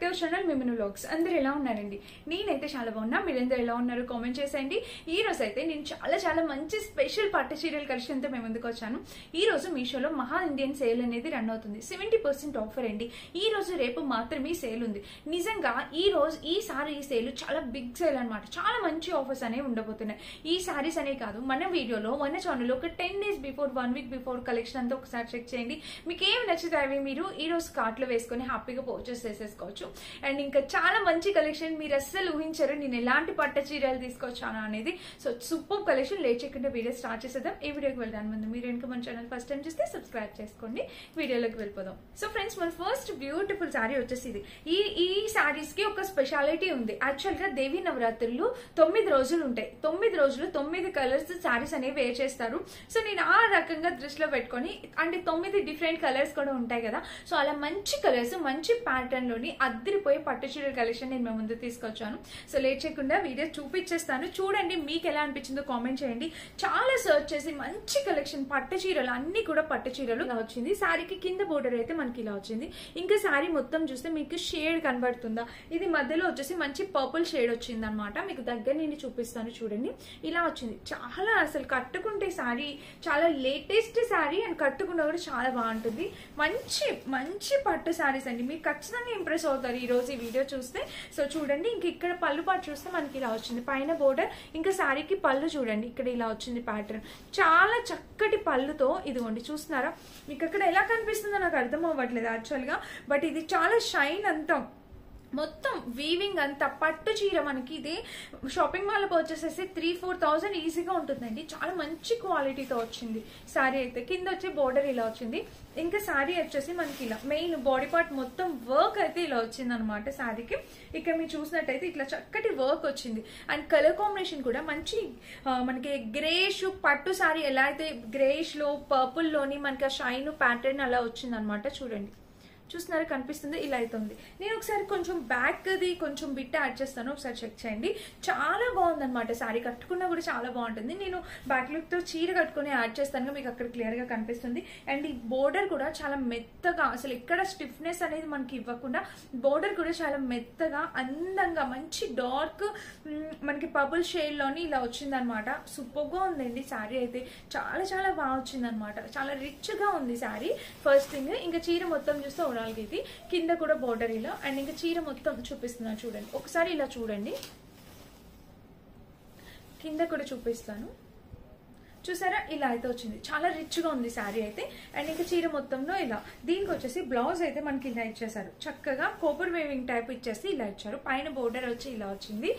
To our channel మిమను vlogs. అందరూ ఎలా ఉన్నారండి? నేనైతే చాలా బాగున్నా. మీరందరూ ఎలా ఉన్నారు కామెంట్ చేసేయండి. ఈ రోజు అయితే నేను చాలా మంచి స్పెషల్ పట్టు చీరల కలెక్షన్ తో మేము ముందుకు వచ్చాను. ఈ రోజు మీషోలో మహా ఇండియన్ సేల్ అనేది రన్ అవుతుంది. 70% ఆఫర్ అండి. ఈ రోజు రేపు మాత్రమే సేల్ ఉంది. నిజంగా ఈ రోజు ఈసారి ఈ సేల్ చాలా బిగ్ సేల్ అనమాట. చాలా మంచి ఆఫర్స్ అనేవి ఉండబోతున్నాయి. ఈ సారీస్ అనే కాదు, మన వీడియోలో మన ఛానల్లో ఒక 10 days before 1 week before collection అంతా ఒకసారి చెక్ చేయండి. మీకు ఏమి నచ్చుతాయి మీరు ఈ రోజు కార్ట్ లో వేసుకొని హ్యాపీగా పర్చేస్ చేసేసుకోవచ్చు. అండ్ ఇంకా చాలా మంచి కలెక్షన్, మీరు అస్సలు ఊహించారు నేను ఎలాంటి పట్టు చీరలు తీసుకొచ్చాను అనేది. So super collection. లేట్ చేయకుండా వీడియో స్టార్ట్ చేసేద్దాం. ఈ వీడియోకి వెళ్ళడానికి ముందు మీరు ఇంకా మన ఛానల్ ఫస్ట్ టైం చూస్తే సబ్స్క్రైబ్ చేసుకోండి. వీడియోలోకి వెళ్ళిపోదాం. సో ఫ్రెండ్స్, మన ఫస్ట్ బ్యూటిఫుల్ శారీ వచ్చేసి ఇది. ఈ శారీస్ కి ఒక స్పెషాలిటీ ఉంది. యాక్చువల్ గా దేవి నవరాత్రులు 9 రోజులు ఉంటాయి. 9 రోజులు 9 కలర్స్ శారీస్ అనేవి వేర్ చేస్తారు. సో నేను ఆ రకంగా దృష్టిలో పెట్టుకొని, అంటే 9 డిఫరెంట్ కలర్స్ కూడా ఉంటాయి కదా. సో అలా మంచి కలర్స్, మంచి ప్యాటర్న్ లోని అద్దరిపోయి పట్టు చీరల కలెక్షన్ నేను మీ ముందు తీసుకొచ్చాను. సో లేట్ చేయకుండా వీడియో చూపించేస్తాను. చూడండి, మీకు ఎలా అనిపించిందో కామెంట్ చేయండి. చాలా సర్చ్ చేసి మంచి కలెక్షన్ పట్టు చీరలు, అన్ని కూడా పట్టు చీరలు ఇలా వచ్చింది. శారీకి కింద బోర్డర్ అయితే మనకి ఇలా వచ్చింది. ఇంకా శారీ మొత్తం చూస్తే మీకు షేడ్ కనబడుతుందా? ఇది మధ్యలో వచ్చేసి మంచి పర్పుల్ షేడ్ వచ్చింది అనమాట. మీకు దగ్గర నేను చూపిస్తాను చూడండి. ఇలా వచ్చింది. చాలా అసలు కట్టుకుంటే శారీ చాలా లేటెస్ట్ శారీ, అండ్ కట్టుకున్న కూడా చాలా బాగుంటుంది. మంచి మంచి పట్టు శారీస్ అండి. మీరు ఖచ్చితంగా ఇంప్రెస్ అవుతారు ఈ రోజు ఈ వీడియో చూస్తే. సో చూడండి, ఇంక ఇక్కడ పళ్ళు పాటు చూస్తే మనకి ఇలా వచ్చింది. పైన బోర్డర్, ఇంకా శారీకి పళ్ళు చూడండి ఇక్కడ ఇలా వచ్చింది ప్యాటర్న్. చాలా చక్కటి పళ్ళుతో ఇదిగోండి, చూస్తున్నారా? మీకు అక్కడ ఎలా కనిపిస్తుందో నాకు అర్థం అవ్వట్లేదు యాక్చువల్ గా, బట్ ఇది చాలా షైన్ అంతా మొత్తం వీవింగ్ అంతా పట్టు చీర. మనకి ఇది షాపింగ్ మాల్ లో వచ్చేసేసి 3-4,000 ఈజీగా ఉంటుందండి. చాలా మంచి క్వాలిటీతో వచ్చింది శారీ అయితే. కింద వచ్చి బోర్డర్ ఇలా వచ్చింది. ఇంకా శారీ వచ్చేసి మనకి ఇలా మెయిన్ బాడీ పార్ట్ మొత్తం వర్క్ అయితే ఇలా వచ్చింది అనమాట శారీకి. ఇక్కడ మీరు చూసినట్టయితే ఇట్లా చక్కటి వర్క్ వచ్చింది. అండ్ కలర్ కాంబినేషన్ కూడా మంచి మనకి గ్రేష్ పట్టు శారీ ఎలా అయితే గ్రేష్ లో పర్పుల్ లోని మనకి ఆ షైన్ ప్యాటర్న్ అలా వచ్చింది అనమాట. చూడండి, చూస్తున్నారా? కనిపిస్తుంది. ఇలా అవుతుంది. నేను ఒకసారి కొంచెం బ్యాక్ ది కొంచెం బిట్ యాడ్ చేస్తాను, ఒకసారి చెక్ చేయండి. చాలా బాగుంది అనమాట. శారీ కట్టుకున్నా కూడా చాలా బాగుంటుంది. నేను బ్యాక్ లుక్ తో చీర కట్టుకుని యాడ్ చేస్తాను, మీకు అక్కడ క్లియర్ గా కనిపిస్తుంది. అండ్ ఈ బోర్డర్ కూడా చాలా మెత్తగా, అసలు ఎక్కడ స్టిఫ్నెస్ అనేది మనకి ఇవ్వకుండా బోర్డర్ కూడా చాలా మెత్తగా అందంగా మంచి డార్క్ మనకి పర్పుల్ షేడ్ లోని ఇలా వచ్చింది అనమాట. సూపర్ గా ఉందండి శారీ అయితే. చాలా బాగా వచ్చింది అనమాట. చాలా రిచ్ గా ఉంది శారీ. First thing. ఇంకా చీర మొత్తం చూస్తే ఇది కింద కూడా బోర్డర్ ఇలా, అండ్ ఇంకా చీర మొత్తం చూపిస్తున్నాను చూడండి. ఒకసారి ఇలా చూడండి, కింద కూడా చూపిస్తాను. చూసారా? ఇలా అయితే వచ్చింది. చాలా రిచ్ గా ఉంది శారీ అయితే. అండ్ ఇంకా చీర మొత్తంలో ఇలా. దీనికి వచ్చేసి బ్లౌజ్ అయితే మనకి ఇలా ఇచ్చేసారు. చక్కగా కోపర్ వేవింగ్ టైప్ ఇచ్చేసి ఇలా ఇచ్చారు. పైన బోర్డర్ వచ్చి ఇలా వచ్చింది.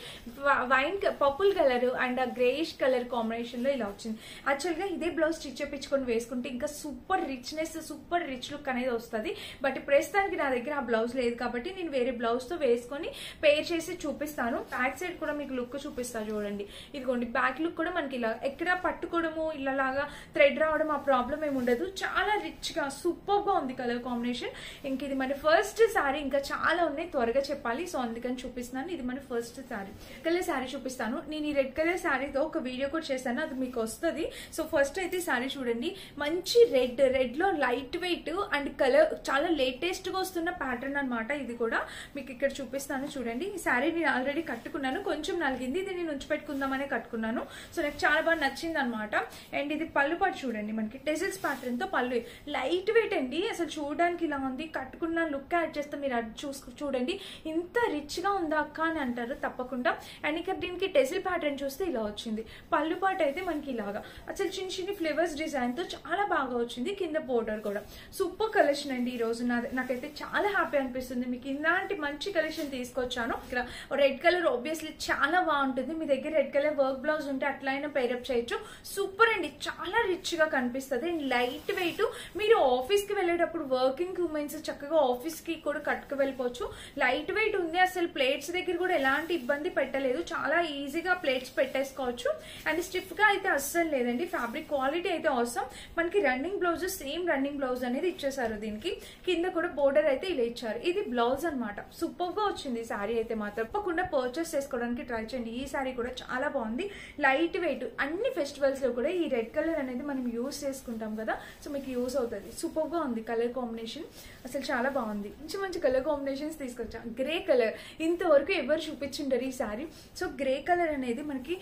Wine purple colour and greyish colour combination లో ఇలా వచ్చింది. యాక్చువల్ గా ఇదే బ్లౌజ్ స్టిచ్ చేయించుకొని వేసుకుంటే ఇంకా super richness, super rich look అనేది వస్తుంది. బట్ ప్రస్తుతానికి నా దగ్గర ఆ బ్లౌజ్ లేదు కాబట్టి నేను వేరే బ్లౌజ్ తో వేసుకొని పేర్ చేసి చూపిస్తాను. బ్యాక్ సైడ్ కూడా మీకు లుక్ చూపిస్తాను చూడండి. ఇదిగోండి, బ్యాక్ లుక్ కూడా మనకి ఇలా ఎక్కడ పట్టుకోవడం ఇలాగా థ్రెడ్ రావడం ఆ ప్రాబ్లం ఏమి ఉండదు. చాలా రిచ్ గా సూపర్ గా ఉంది కలర్ కాంబినేషన్. ఇంక ఇది మన ఫస్ట్ శారీ. ఇంకా చాలా ఉన్నాయి, త్వరగా చెప్పాలి, సో అందుకని చూపిస్తున్నాను. ఇది మన ఫస్ట్ శారీ. కలర్ శారీ చూపిస్తాను. నేను ఈ రెడ్ కలర్ శారీతో ఒక వీడియో కూడా చేశాను, అది మీకు వస్తుంది. సో ఫస్ట్ అయితే శారీ చూడండి. మంచి రెడ్ లో లైట్ వెయిట్ అండ్ కలర్ చాలా లేటెస్ట్ గా వస్తున్న ప్యాటర్న్ అనమాట. ఇది కూడా మీకు ఇక్కడ చూపిస్తాను చూడండి. ఈ శారీ నేను ఆల్రెడీ కట్టుకున్నాను, కొంచెం నలిగింది, ఇది నేను ఉంచిపెట్టుకుందామనే కట్టుకున్నాను. సో నాకు చాలా బాగా నచ్చింది అనమాట. అండ్ ఇది పళ్ళు పాటు చూడండి, మనకి టెజిల్స్ ప్యాటర్న్ తో పళ్ళు. లైట్ వెయిట్ అండి, అసలు చూడడానికి ఇలా ఉంది. కట్టుకున్న లుక్ యాడ్ చేస్తే మీరు అది చూడండి, ఇంత రిచ్ గా ఉందా అక్క అని అంటారు తప్పకుండా. అండ్ ఇక్కడ దీనికి టెజిల్ ప్యాటర్న్ చూస్తే ఇలా వచ్చింది. పళ్ళు పాటు అయితే మనకి ఇలాగా అసలు చిన్న ఫ్లేవర్స్ డిజైన్ తో చాలా బాగా వచ్చింది. కింద బోర్డర్ కూడా సూపర్ కలెక్షన్ అండి. ఈ రోజు నాకైతే చాలా హ్యాపీ అనిపిస్తుంది. మీకు ఇలాంటి మంచి కలెక్షన్ తీసుకొచ్చాను. ఇక్కడ రెడ్ కలర్ ఆబ్వియస్లీ చాలా బాగుంటుంది. మీ దగ్గర రెడ్ కలర్ వర్క్ బ్లౌజ్ ఉంటే అట్లయినా పేరప్ చేయొచ్చు. సూపర్ అండి, చాలా రిచ్ గా కనిపిస్తుంది. And light weight. మీరు ఆఫీస్ కి వెళ్ళేటప్పుడు వర్కింగ్ ఉమెన్స్ చక్కగా ఆఫీస్ కి కూడా కట్టుకు వెళ్ళిపోవచ్చు. లైట్ వెయిట్ ఉంది. అసలు ప్లేట్స్ దగ్గర కూడా ఎలాంటి ఇబ్బంది పెట్టలేదు. చాలా ఈజీగా ప్లేట్స్ పెట్టేసుకోవచ్చు. అండ్ స్టిఫ్ గా అయితే అస్సలు లేదండి. ఫ్యాబ్రిక్ క్వాలిటీ అయితే అవసరం. మనకి running blouse, same running blouse అనేది ఇచ్చేసారు. దీనికి కింద కూడా బోర్డర్ అయితే ఇలా ఇచ్చారు. ఇది బ్లౌజ్ అనమాట. సూపర్ గా వచ్చింది శారీ అయితే. మాత్రం తప్పకుండా పర్చేస్ చేసుకోవడానికి ట్రై చేయండి. ఈ శారీ కూడా చాలా బాగుంది. Light weight. అన్ని ఫెస్టివల్స్ లో కూడా ఈ రెడ్ కలర్ అనేది మనం యూజ్ చేసుకుంటాం కదా, సో మీకు యూజ్ అవుతుంది. సూపర్ గా ఉంది కలర్ కాంబినేషన్, అసలు చాలా బాగుంది. మంచి మంచి కలర్ కాంబినేషన్స్ తీసుకొచ్చా. గ్రే కలర్ ఇంతవరకు ఎవరు చూపించుంటారు ఈ శారీ. సో గ్రే కలర్ అనేది మనకి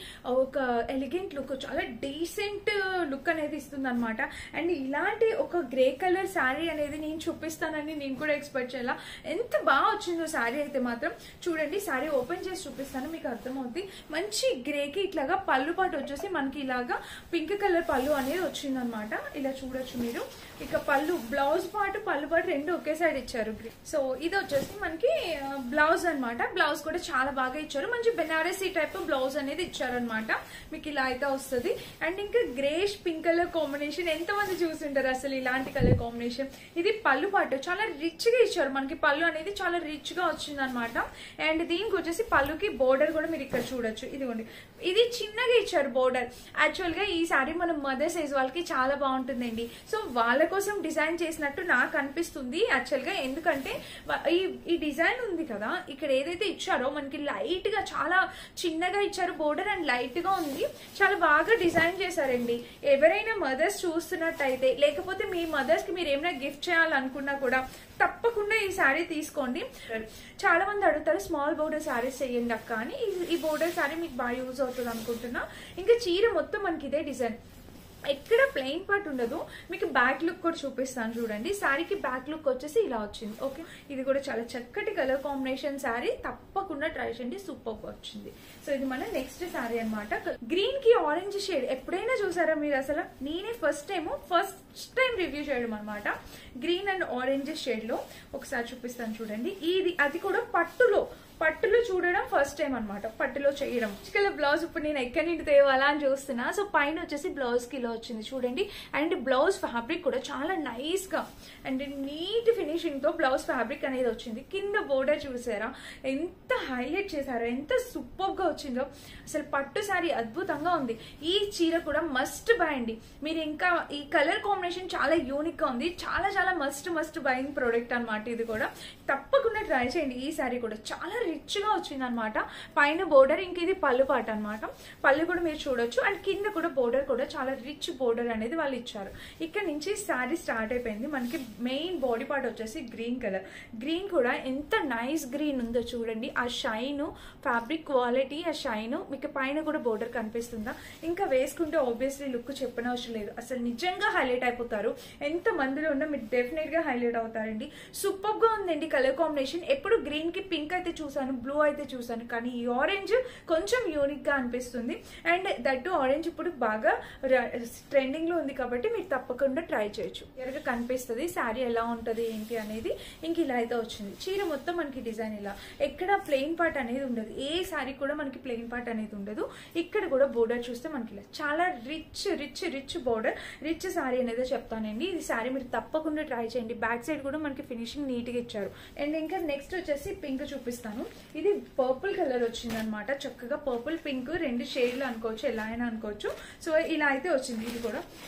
ఒక ఎలిగెంట్ లుక్, చాలా డీసెంట్ లుక్ అనేది ఇస్తుంది అనమాట. అండ్ ఇలాంటి ఒక గ్రే కలర్ శారీ అనేది నేను చూపిస్తానని నేను కూడా ఎక్స్పెక్ట్ చేయాల. ఎంత బాగా వచ్చిందో శారీ అయితే మాత్రం. చూడండి, శారీ ఓపెన్ చేసి చూపిస్తాను, మీకు అర్థమవుతుంది. మంచి గ్రేకి ఇట్లాగా పళ్ళు పాటు వచ్చేసి మనకి ఇలాగా పింక్ కలర్ పళ్ళు అనేది వచ్చిందనమాట. ఇలా చూడొచ్చు మీరు. ఇక పళ్ళు, బ్లౌజ్ పాటు పళ్ళు పాటు రెండు ఒకే సైడ్ ఇచ్చారు. సో ఇది వచ్చేసి మనకి బ్లౌజ్ అనమాట. బ్లౌజ్ కూడా చాలా బాగా ఇచ్చారు. మంచి బెనారసీ టైప్ బ్లౌజ్ అనేది ఇచ్చారనమాట. మీకు ఇలా అయితే వస్తుంది. అండ్ ఇంకా గ్రేష్ పింక్ కలర్ కాంబినేషన్ ఎంతమంది చూసింటారు అసలు ఇలాంటి కలర్ కాంబినేషన్. ఇది పళ్ళు పాటు చాలా రిచ్ గా ఇచ్చారు. మనకి పళ్ళు అనేది చాలా రిచ్ గా వచ్చింది అనమాట. అండ్ దీనికి వచ్చేసి పళ్ళుకి బోర్డర్ కూడా మీరు ఇక్కడ చూడొచ్చు. ఇదిగోండి, ఇది చిన్నగా ఇచ్చారు బోర్డర్. యాక్చువల్ గా ఈ సారీ మనం మదర్ సైజ్ వాళ్ళకి చాలా బాగుంటుందండి. సో వాళ్ళ కోసం డిజైన్ చేసినట్టు నాకు అనిపిస్తుంది యాక్చువల్ గా. ఎందుకంటే ఈ డిజైన్ ఉంది కదా, ఇక్కడ ఏదైతే ఇచ్చారో మనకి లైట్ గా చాలా చిన్నగా ఇచ్చారు బోర్డర్. అండ్ లైట్ గా ఉంది, చాలా బాగా డిజైన్ చేశారండి. ఎవరైనా మదర్స్ చూస్తున్నట్టయితే, లేకపోతే మీ మదర్స్ కి మీరు ఏమైనా గిఫ్ట్ చేయాలనుకున్నా కూడా తప్పకుండా ఈ శారీ తీసుకోండి. చాలా మంది అడుగుతారు స్మాల్ బోర్డర్ శారీస్ చేయండి అక్క అని. ఈ బోర్డర్ శారీ మీకు బాగా యూజ్ అవుతుంది అనుకుంటున్నా. ఇంకా చీర మొత్తం మనకి ఇదే డిజైన్, ఎక్కడ ప్లెయిన్ పార్ట్ ఉండదు. మీకు బ్యాక్ లుక్ కూడా చూపిస్తాను చూడండి. శారీకి బ్యాక్ లుక్ వచ్చేసి ఇలా వచ్చింది. ఓకే, ఇది కూడా చాలా చక్కటి కలర్ కాంబినేషన్ శారీ, తప్పకుండా ట్రై చేయండి. సూపర్ గా వచ్చింది. సో ఇది మన నెక్స్ట్ శారీ అనమాట. గ్రీన్ కి ఆరెంజ్ షేడ్ ఎప్పుడైనా చూసారా మీరు? అసలు నేనే ఫస్ట్ టైం రివ్యూ చేయడం అనమాట. గ్రీన్ అండ్ ఆరెంజ్ షేడ్ లో ఒకసారి చూపిస్తాను చూడండి. ఇది అది కూడా పట్టులో చూడడం ఫస్ట్ టైం అనమాట. పట్టులో చేయడం బ్లౌజ్ ఇప్పుడు నేను ఎక్కడి నుండి తేవాలా అని చూస్తున్నా. సో పైన వచ్చేసి బ్లౌజ్ కి ఇలా వచ్చింది చూడండి. అండ్ బ్లౌజ్ ఫ్యాబ్రిక్ కూడా చాలా నైస్ గా అండ్ నీట్ ఫినిషింగ్ తో బ్లౌజ్ ఫ్యాబ్రిక్ అనేది వచ్చింది. కింద బోర్డర్ చూసారా ఎంత హైలైట్ చేశారో, ఎంత సూపర్ గా వచ్చిందో. అసలు పట్టు శారీ అద్భుతంగా ఉంది. ఈ చీర కూడా మస్ట్ బై అండి. మీరు ఇంకా ఈ కలర్ కాంబినేషన్ చాలా యూనిక్ గా ఉంది. చాలా చాలా మస్ట్ బయింగ్ ప్రోడక్ట్ అనమాట. ఇది కూడా తప్పకుండా ట్రై చేయండి. ఈ శారీ కూడా చాలా రిచ్ గా వచ్చింది అనమాట. పైన బోర్డర్, ఇంక ఇది పళ్ళు పాట అనమాట. పళ్ళు కూడా మీరు చూడొచ్చు. అండ్ కింద కూడా బోర్డర్ కూడా చాలా రిచ్ బోర్డర్ అనేది వాళ్ళు ఇచ్చారు. ఇక్కడ నుంచి శారీ స్టార్ట్ అయిపోయింది. మనకి మెయిన్ బాడీ పార్ట్ వచ్చేసి గ్రీన్ కలర్. గ్రీన్ కూడా ఎంత నైస్ గ్రీన్ ఉందో చూడండి. ఆ షైన్, ఫ్యాబ్రిక్ క్వాలిటీ, ఆ షైన్. మీకు పైన కూడా బోర్డర్ కనిపిస్తుందా? ఇంకా వేసుకుంటే ఆబ్వియస్లీ లుక్ చెప్పనవసరం లేదు. అసలు నిజంగా హైలైట్ అయిపోతారు. ఎంత మందిలో ఉన్నా మీరు డెఫినెట్ గా హైలైట్ అవుతారండి. సూపర్ గా ఉందండి కలర్ కాంబినేషన్. ఎప్పుడు గ్రీన్ కి పింక్ అయితే చూసాను, బ్లూ అయితే చూసాను, కానీ ఈ ఆరెంజ్ కొంచెం యూనిక్ గా అనిపిస్తుంది. అండ్ దట్టు ఆరెంజ్ ఇప్పుడు బాగా ట్రెండింగ్ లో ఉంది కాబట్టి మీరు తప్పకుండా ట్రై చేయొచ్చు. ఎరగా కనిపిస్తుంది శారీ ఎలా ఉంటది ఏంటి అనేది. ఇంక ఇలా అయితే వచ్చింది. చీర మొత్తం మనకి డిజైన్ ఇలా, ఎక్కడ ప్లెయిన్ పార్ట్ అనేది ఉండదు. ఏ శారీ కూడా మనకి ప్లెయిన్ పార్ట్ అనేది ఉండదు. ఇక్కడ కూడా బోర్డర్ చూస్తే మనకి ఇలా చాలా రిచ్ బోర్డర్, రిచ్ శారీ అనేది చెప్తానండి. ఇది శారీ మీరు తప్పకుండా ట్రై చేయండి. బ్యాక్ సైడ్ కూడా మనకి ఫినిషింగ్ నీట్ గా ఇచ్చారు. అండ్ ఇంకా నెక్స్ట్ వచ్చేసి పింక్ చూపిస్తాను. ఇది పర్పుల్ కలర్ వచ్చింది అనమాట. చక్కగా పర్పుల్ పింక్ రెండు షేడ్లు అనుకోవచ్చు, ఎలా అయినా అనుకోవచ్చు. సో ఇలా అయితే వచ్చింది.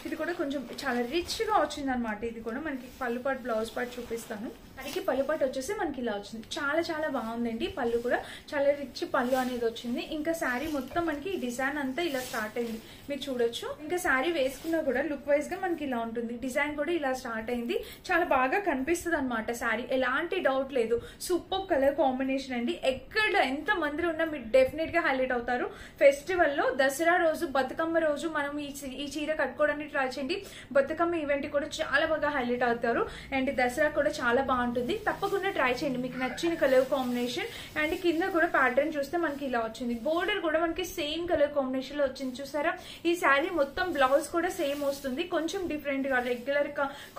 ఇది కూడా కొంచెం చాలా రిచ్ గా వచ్చింది అనమాట. ఇది కూడా మనకి పళ్ళు పాటు, బ్లౌజ్ పాటు చూపిస్తాను. దానికి పళ్ళు పాటు వచ్చేసి మనకి ఇలా వచ్చింది. చాలా చాలా బాగుందండి. పళ్ళు కూడా చాలా రిచ్ పళ్ళు అనేది వచ్చింది. ఇంకా శారీ మొత్తం మనకి డిజైన్ అంతా ఇలా స్టార్ట్ అయింది, మీరు చూడొచ్చు. ఇంకా శారీ వేసుకున్నా కూడా లుక్ వైజ్ గా మనకి ఇలా ఉంటుంది. డిజైన్ కూడా ఇలా స్టార్ట్ అయింది. చాలా బాగా కనిపిస్తుంది అనమాట శారీ, ఎలాంటి డౌట్ లేదు. సూపర్ కలర్ కాంబినేషన్ అండి. ఎక్కడ ఎంత మంది ఉన్నా మీరు డెఫినెట్ గా హైలైట్ అవుతారు. ఫెస్టివల్ లో దసరా రోజు, బతుకమ్మ రోజు మనం ఈ చీర కట్టుకోవడానికి ట్రై చేయండి. బతుకమ్మ ఈవెంట్ కూడా చాలా బాగా హైలైట్ అవుతారు. అండ్ దసరా కూడా చాలా బాగుంటుంది. తప్పకుండా ట్రై చేయండి మీకు నచ్చిన కలర్ కాంబినేషన్. అండ్ కింద కూడా ప్యాటర్న్ చూస్తే మనకి ఇలా వచ్చింది. బోర్డర్ కూడా మనకి సేమ్ కలర్ కాంబినేషన్ లో వచ్చింది చూసారా. ఈ శారీ మొత్తం బ్లౌజ్ కూడా సేమ్ వస్తుంది. కొంచెం డిఫరెంట్ గా, రెగ్యులర్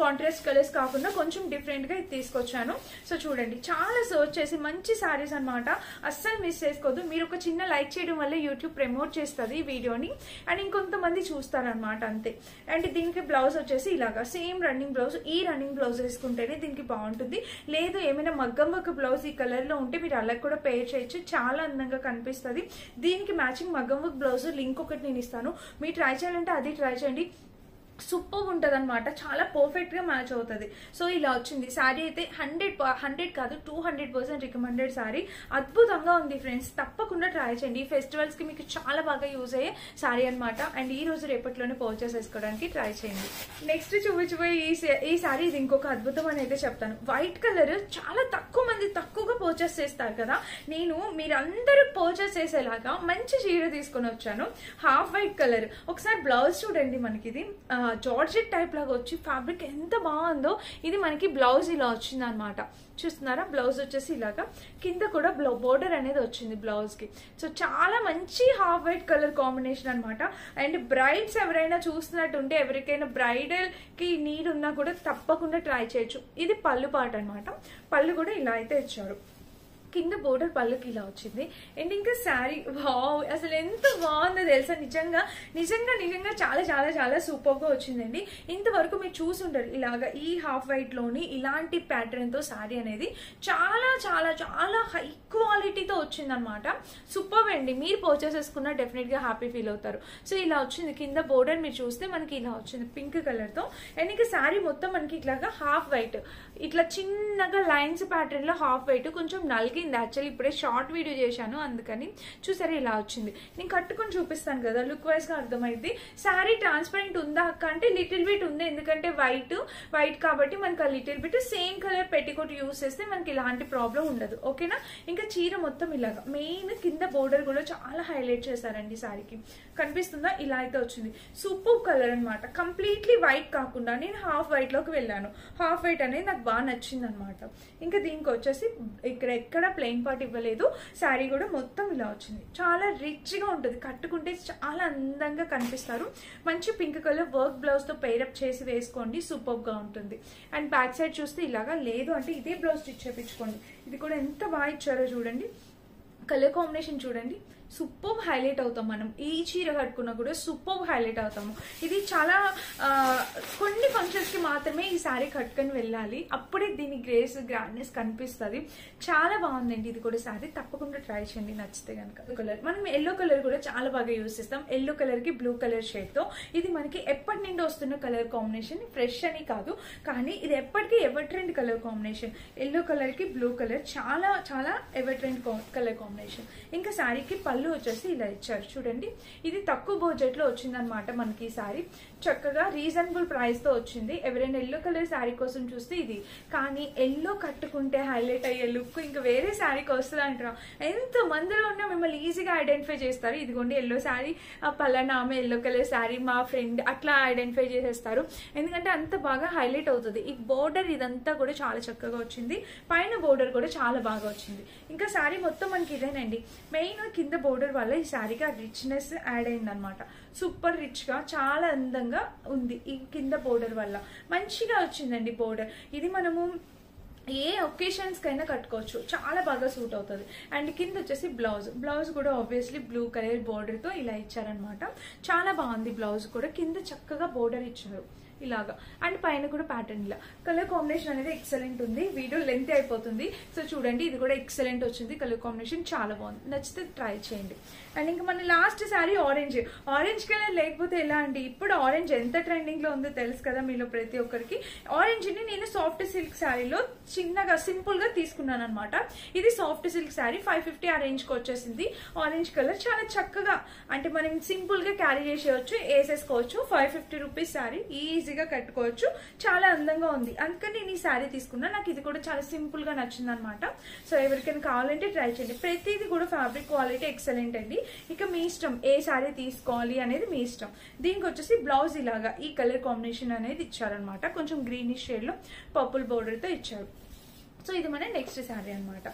కాంట్రాస్ట్ కలర్స్ కాకుండా కొంచెం డిఫరెంట్ గా తీసుకొచ్చాను. సో చూడండి, చాలా సర్చ్ చేసి మంచి శారీస్ అనమాట. అస్సలు మిస్ చేసుకోవద్దు. మీరు ఒక చిన్న లైక్ చేయడం వల్ల యూట్యూబ్ ప్రమోట్ చేస్తుంది ఈ వీడియోని. అండ్ ఇంకొంతమంది చూస్తారనమాట, అంతే. అండ్ దీనికి బ్లౌజ్ వచ్చేసి ఇలాగా సేమ్ రన్నింగ్ బ్లౌజ్. ఈ రన్నింగ్ బ్లౌజ్ వేసుకుంటేనే దీనికి బాగుంటుంది. లేదు ఏమైనా మగ్గం వర్క్ బ్లౌజ్ ఈ కలర్ లో ఉంటే మీరు అలా కూడా పేర్ చేయొచ్చు, చాలా అందంగా కనిపిస్తుంది. దీనికి మ్యాచింగ్ మగ్గం వర్క్ బ్లౌజ్ లింక్ ఒకటి నేను ఇస్తాను, మీరు ట్రై చేయాలంటే అది ట్రై చేయండి. సూపర్ ఉంటుంది అనమాట, చాలా పర్ఫెక్ట్ గా మ్యాచ్ అవుతుంది. సో ఇలా వచ్చింది శారీ అయితే 100 కాదు 200% రికమెండెడ్ శారీ. అద్భుతంగా ఉంది ఫ్రెండ్స్, తప్పకుండా ట్రై చేయండి. ఈ ఫెస్టివల్స్ కి మీకు చాలా బాగా యూజ్ అయ్యే శారీ అనమాట. అండ్ ఈ రోజు రేపట్లోనే పర్చేస్ చేసుకోవడానికి ట్రై చేయండి. నెక్స్ట్ చూపించబోయే ఈ శారీ ఇది ఇంకొక అద్భుతం అని అయితే చెప్తాను. వైట్ కలర్ చాలా తక్కువ మంది తక్కువగా పర్చేస్ చేస్తారు కదా, నేను మీరందరూ పర్చేస్ చేసేలాగా మంచి చీర తీసుకొని వచ్చాను. Half white colour. ఒకసారి బ్లౌజ్ చూడండి, మనకి ఇది జార్జెట్ టైప్ లాగా వచ్చి ఫ్యాబ్రిక్ ఎంత బాగుందో. ఇది మనకి బ్లౌజ్ ఇలా వచ్చింది అనమాట, చూస్తున్నారా? బ్లౌజ్ వచ్చేసి ఇలాగా, కింద కూడా బోర్డర్ అనేది వచ్చింది బ్లౌజ్ కి. సో చాలా మంచి హాఫ్ వైట్ కలర్ కాంబినేషన్ అనమాట. అండ్ బ్రైడ్స్ ఎవరైనా చూస్తున్నట్టుంటే, ఎవరికైనా బ్రైడల్ కి నీడ్ ఉన్నా కూడా తప్పకుండా ట్రై చేయొచ్చు. ఇది పళ్ళు పాట అనమాట. పళ్ళు కూడా ఇలా అయితే ఇచ్చారు, కింద బోర్డర్ పళ్ళుకి ఇలా వచ్చింది. అండ్ ఇంకా శారీ వావ్, అసలు ఎంత బాగుందో తెలుసా, నిజంగా నిజంగా నిజంగా చాలా చాలా చాలా సూపర్ గా వచ్చిందండి. ఇంతవరకు మీరు చూసుంటారు ఇలాగా ఈ హాఫ్ వైట్ లోని ఇలాంటి ప్యాటర్న్ తో శారీ అనేది చాలా చాలా చాలా హై క్వాలిటీతో వచ్చిందనమాట. సూపర్ అండి, మీరు పర్చేస్ చేసుకున్నా డెఫినెట్ గా హ్యాపీ ఫీల్ అవుతారు. సో ఇలా వచ్చింది, కింద బోర్డర్ మీరు చూస్తే మనకి ఇలా వచ్చింది పింక్ కలర్ తో. అండ్ ఇంకా శారీ మొత్తం మనకి ఇట్లాగా హాఫ్ వైట్, ఇట్లా చిన్నగా లైన్స్ ప్యాటర్న్ లో హాఫ్ వైట్, కొంచెం నలిగి యాక్చువల్లీ ఇప్పుడే షార్ట్ వీడియో చేశాను అందుకని. చూసారా ఇలా వచ్చింది, నేను కట్టుకుని చూపిస్తాను కదా, లుక్ వైజ్ గా అర్థమైంది. శారీ ట్రాన్స్పరెంట్ ఉందా అక్క అంటే లిటిల్ బిట్ ఉంది, ఎందుకంటే వైట్ కాబట్టి మనకి ఆ little bit. Same colour petticoat use చేస్తే మనకి ఇలాంటి ప్రాబ్లం ఉండదు, ఓకేనా? ఇంకా చీర మొత్తం ఇలాగా మెయిన్ కింద బోర్డర్ కూడా చాలా హైలైట్ చేశారండి శారీకి, కనిపిస్తుందా? ఇలా అయితే వచ్చింది. సూపర్ కలర్ అనమాట, కంప్లీట్లీ వైట్ కాకుండా నేను హాఫ్ వైట్ లోకి వెళ్ళాను. హాఫ్ వైట్ అనేది నాకు బాగా నచ్చింది అనమాట. ఇంకా దీనికి వచ్చేసి ఇక్కడ ఎక్కడ ప్లెయిన్ పార్ట్ ఇవ్వలేదు, శారీ కూడా మొత్తం ఇలా వచ్చింది. చాలా రిచ్ గా ఉంటుంది, కట్టుకుంటే చాలా అందంగా కనిపిస్తారు. మంచి పింక్ కలర్ వర్క్ బ్లౌజ్ తో పేరప్ చేసి వేసుకోండి, సూపర్ గా ఉంటుంది. అండ్ బ్యాక్ సైడ్ చూస్తే ఇలాగా, లేదు అంటే ఇదే బ్లౌజ్ స్టిచ్ చేయించుకోండి. ఇది కూడా ఎంత బాగా ఇచ్చారో చూడండి, కలర్ కాంబినేషన్ చూడండి, సూపర్ హైలైట్ అవుతాం మనం. ఈ చీర కట్టుకున్నా కూడా సూపర్ హైలైట్ అవుతాము. ఇది చాలా కొన్ని ఫంక్షన్స్ కి మాత్రమే ఈ శారీ కట్టుకొని వెళ్ళాలి, అప్పుడే దీని గ్రాండ్నెస్ కనిపిస్తుంది. చాలా బాగుందండి ఇది కూడా శారీ, తప్పకుండా ట్రై చేయండి నచ్చితే కనుక. కలర్ మనం ఎల్లో కలర్ కూడా చాలా బాగా యూజ్ చేస్తాం. ఎల్లో కలర్ కి బ్లూ కలర్ షేడ్ తో, ఇది మనకి ఎప్పటి నుండి వస్తున్న కలర్ కాంబినేషన్, ఫ్రెష్ అని కాదు కానీ ఇది ఎప్పటికీ ever trend colour combination. Yellow colour కి బ్లూ కలర్ చాలా చాలా ఎవర్ ట్రెండ్ కలర్ కాంబినేషన్. ఇంకా శారీకి పళ్ళు వచ్చేసి ఇలా ఇచ్చారు చూడండి, ఇది తక్కువ బడ్జెట్ లో వచ్చిందనమాట మనకి. ఈ శారీ చక్కగా రీజనబుల్ ప్రైస్ తో వచ్చింది. ఎవరైనా ఎల్లో కలర్ శారీ కోసం చూస్తే ఇది, కానీ ఎల్లో కట్టుకుంటే హైలైట్ అయ్యే లుక్ ఇంకా వేరే శారీకి వస్తుంది అంటారా? ఎంత మందిలో ఉన్నా మిమ్మల్ని ఈజీగా ఐడెంటిఫై చేస్తారు. ఇదిగోండి ఎల్లో శారీ, పలానా ఆమె ఎల్లో కలర్ శారీ మా ఫ్రెండ్, అట్లా ఐడెంటిఫై చేసేస్తారు, ఎందుకంటే అంత బాగా హైలైట్ అవుతుంది. ఈ బోర్డర్ ఇదంతా కూడా చాలా చక్కగా వచ్చింది, పైన బోర్డర్ కూడా చాలా బాగా వచ్చింది. ఇంకా శారీ మొత్తం మనకి ఇదేనండి, మెయిన్ కింద బోర్డర్ వల్ల ఈ శారీకి ఆ రిచ్నెస్ యాడ్ అయింది అనమాట. సూపర్ రిచ్ గా చాలా అందంగా ఉంది ఈ కింద బోర్డర్ వల్ల, మంచిగా వచ్చిందండి బోర్డర్. ఇది మనము ఏ ఒకేషన్స్ కైనా కట్టుకోవచ్చు, చాలా బాగా సూట్ అవుతుంది. అండ్ కింద వచ్చేసి బ్లౌజ్ కూడా ఆబ్వియస్లీ బ్లూ కలర్ బోర్డర్ తో ఇలా ఇచ్చారనమాట. చాలా బాగుంది బ్లౌజ్ కూడా, కింద చక్కగా బోర్డర్ ఇచ్చారు ఇలాగా. అండ్ పైన కూడా ప్యాటర్న్ ఇలా. కలర్ కాంబినేషన్ అనేది ఎక్సలెంట్ ఉంది, వీడియో లెంత్ అయిపోతుంది. సో చూడండి ఇది కూడా ఎక్సలెంట్ వచ్చింది, కలర్ కాంబినేషన్ చాలా బాగుంది, నచ్చితే ట్రై చేయండి. అండ్ ఇంకా మన లాస్ట్ శారీ ఆరెంజ్ కలర్ లేకపోతే ఎలా అండి? ఇప్పుడు ఆరెంజ్ ఎంత ట్రెండింగ్ లో ఉందో తెలుసు కదా మీలో ప్రతి ఒక్కరికి. ఆరెంజ్ ని నేను సాఫ్ట్ సిల్క్ శారీలో చిన్నగా సింపుల్ గా తీసుకున్నాను అనమాట. ఇది సాఫ్ట్ సిల్క్ శారీ 550 ఆ రేంజ్ కి వచ్చేసింది. ఆరెంజ్ కలర్ చాలా చక్కగా, అంటే మనం సింపుల్ గా క్యారీ చేసేయచ్చు, వేసేసుకోవచ్చు. 550 రూపీస్ శారీ ఈజీగా కట్టుకోవచ్చు, చాలా అందంగా ఉంది. అందుకని నేను ఈ శారీ తీసుకున్నా, నాకు ఇది కూడా చాలా సింపుల్ గా నచ్చింది అనమాట. సో ఎవరికైనా కావాలంటే ట్రై చేయండి, ప్రతిదీ కూడా ఫ్యాబ్రిక్ క్వాలిటీ ఎక్సలెంట్ అండి. ఇక మీ ఇష్టం ఏ శారీ తీసుకోవాలి అనేది మీ ఇష్టం. దీనికి వచ్చేసి బ్లౌజ్ ఇలాగా ఈ కలర్ కాంబినేషన్ అనేది ఇచ్చారనమాట, కొంచెం గ్రీనిష్ షేడ్ లో పర్పుల్ బోర్డర్ తో ఇచ్చారు. సో ఇది మన నెక్స్ట్ శారీ అనమాట.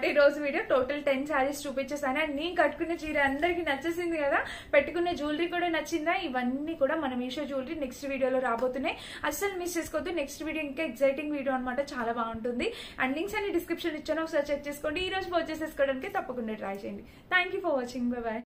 ఈ రోజు వీడియో టోటల్ 10 శారీస్ చూపించేసాను. అండ్ నేను కట్టుకున్న చీర అందరికి నచ్చేసింది కదా, పెట్టుకునే జ్యువెలరీ కూడా నచ్చిందా? ఇవన్నీ కూడా మన మీషో జ్యువెలరీ నెక్స్ట్ వీడియోలో రాబోతున్నాయి, అస్సలు మిస్ చేసుకోవద్దు. నెక్స్ట్ వీడియో ఇంకా ఎక్సైటింగ్ వీడియో అనమాట, చాలా బాగుంటుంది. అండ్ లింక్స్ అన్ని డిస్క్రిప్షన్ ఇచ్చాను, ఒకసారి చెక్ చేసుకోండి. ఈ రోజు పర్చేస్ చేసుకోవడానికి తప్పకుండా ట్రై చేయండి. Thank you for watching, bye bye.